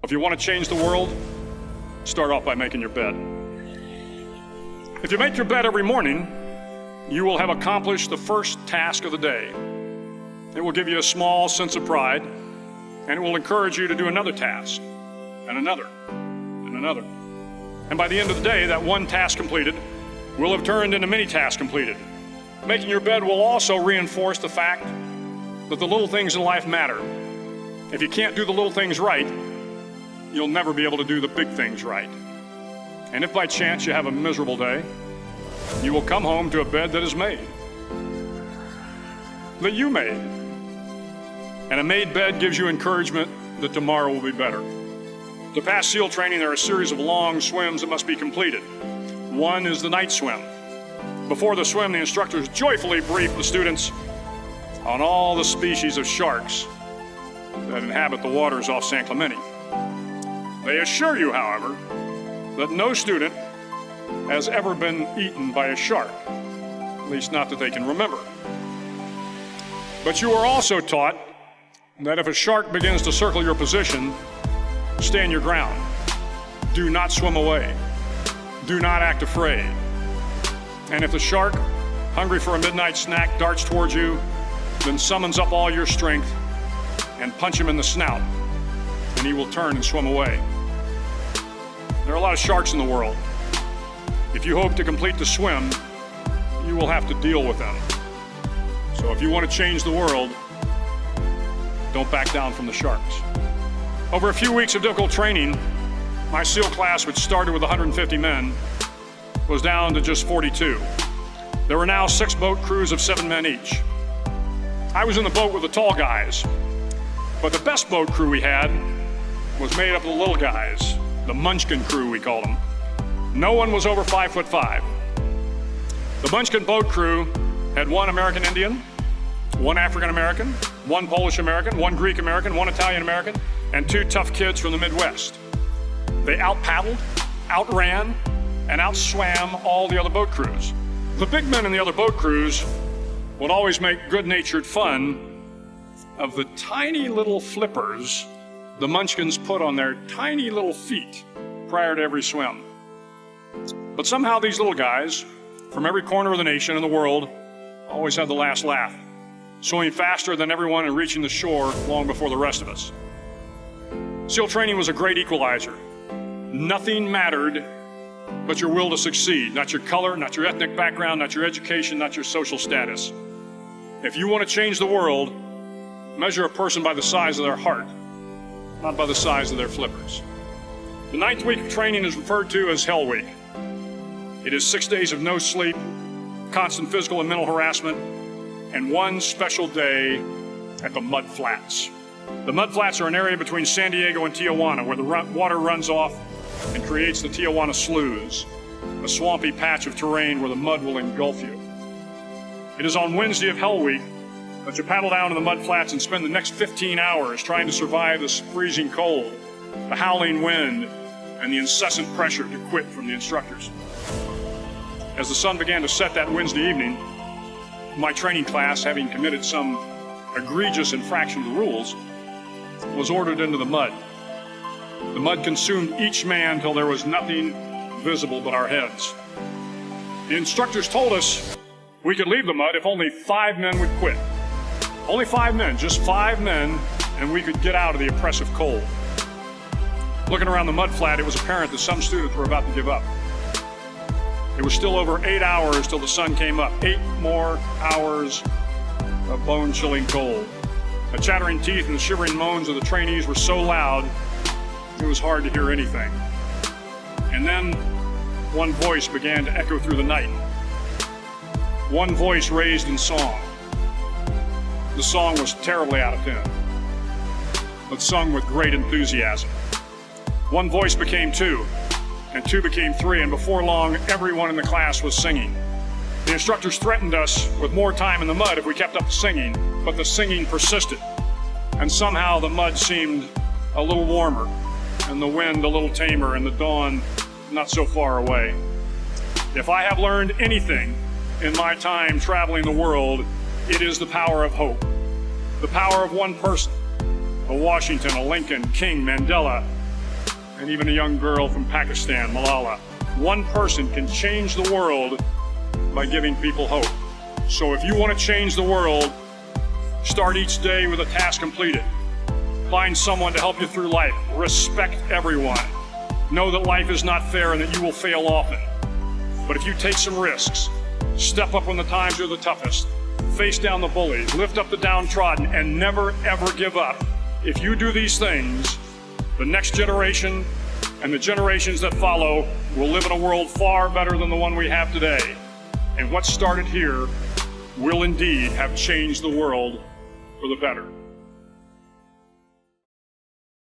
If you want to change the world, start off by making your bed. If you make your bed every morning, you will have accomplished the first task of the day. It will give you a small sense of pride, and it will encourage you to do another task, and another, and another. And by the end of the day, that one task completed will have turned into many tasks completed. Making your bed will also reinforce the fact that the little things in life matter. If you can't do the little things right, you'll never be able to do the big things right. And if by chance you have a miserable day, you will come home to a bed that is made, that you made. And a made bed gives you encouragement that tomorrow will be better. To pass SEAL training, there are a series of long swims that must be completed. One is the night swim. Before the swim, the instructors joyfully brief the students on all the species of sharks that inhabit the waters off San Clemente. They assure you, however, that no student has ever been eaten by a shark, at least not that they can remember. But you are also taught that if a shark begins to circle your position, stand your ground. Do not swim away. Do not act afraid. And if the shark, hungry for a midnight snack, darts towards you, then summons up all your strength and punch him in the snout, and he will turn and swim away. There are a lot of sharks in the world. If you hope to complete the swim, you will have to deal with them. So if you want to change the world, don't back down from the sharks. Over a few weeks of difficult training, my SEAL class, which started with 150 men, was down to just 42. There were now 6 boat crews of 7 men each. I was in the boat with the tall guys, but the best boat crew we had was made up of the little guys, the Munchkin crew, we called them. No one was over 5'5". The Munchkin boat crew had 1 American Indian, 1 African American, 1 Polish American, 1 Greek American, 1 Italian American, and 2 tough kids from the Midwest. They out-paddled, outran, and outswam all the other boat crews. The big men in the other boat crews would always make good-natured fun of the tiny little flippers the Munchkins put on their tiny little feet prior to every swim. But somehow these little guys from every corner of the nation and the world always had the last laugh, swimming faster than everyone and reaching the shore long before the rest of us. SEAL training was a great equalizer. Nothing mattered but your will to succeed, not your color, not your ethnic background, not your education, not your social status. If you want to change the world, measure a person by the size of their heart, not by the size of their flippers. The 9th week of training is referred to as Hell Week. It is 6 days of no sleep, constant physical and mental harassment, and 1 special day at the Mud Flats. The Mud Flats are an area between San Diego and Tijuana where the water runs off and creates the Tijuana Sloughs, a swampy patch of terrain where the mud will engulf you. It is on Wednesday of Hell Week that you paddle down to the Mud Flats and spend the next 15 hours trying to survive the freezing cold, the howling wind, and the incessant pressure to quit from the instructors. As the sun began to set that Wednesday evening, my training class, having committed some egregious infraction of the rules, was ordered into the mud. The mud consumed each man till there was nothing visible but our heads. The instructors told us we could leave the mud if only 5 men would quit. Only 5 men, just 5 men, and we could get out of the oppressive cold. Looking around the mud flat, it was apparent that some students were about to give up. It was still over 8 hours till the sun came up. 8 more hours of bone-chilling cold. The chattering teeth and the shivering moans of the trainees were so loud, it was hard to hear anything. And then one voice began to echo through the night. One voice raised in song. The song was terribly out of tune, but sung with great enthusiasm. One voice became 2, and 2 became 3, and before long, everyone in the class was singing. The instructors threatened us with more time in the mud if we kept up the singing, but the singing persisted, and somehow the mud seemed a little warmer, and the wind a little tamer, and the dawn not so far away. If I have learned anything in my time traveling the world, it is the power of hope. The power of one person, a Washington, a Lincoln, King, Mandela, and even a young girl from Pakistan, Malala. One person can change the world by giving people hope. So if you want to change the world, start each day with a task completed. Find someone to help you through life. Respect everyone. Know that life is not fair and that you will fail often. But if you take some risks, step up when the times are the toughest, face down the bullies, lift up the downtrodden, and never ever give up. If you do these things, the next generation and the generations that follow will live in a world far better than the one we have today. And what started here will indeed have changed the world for the better.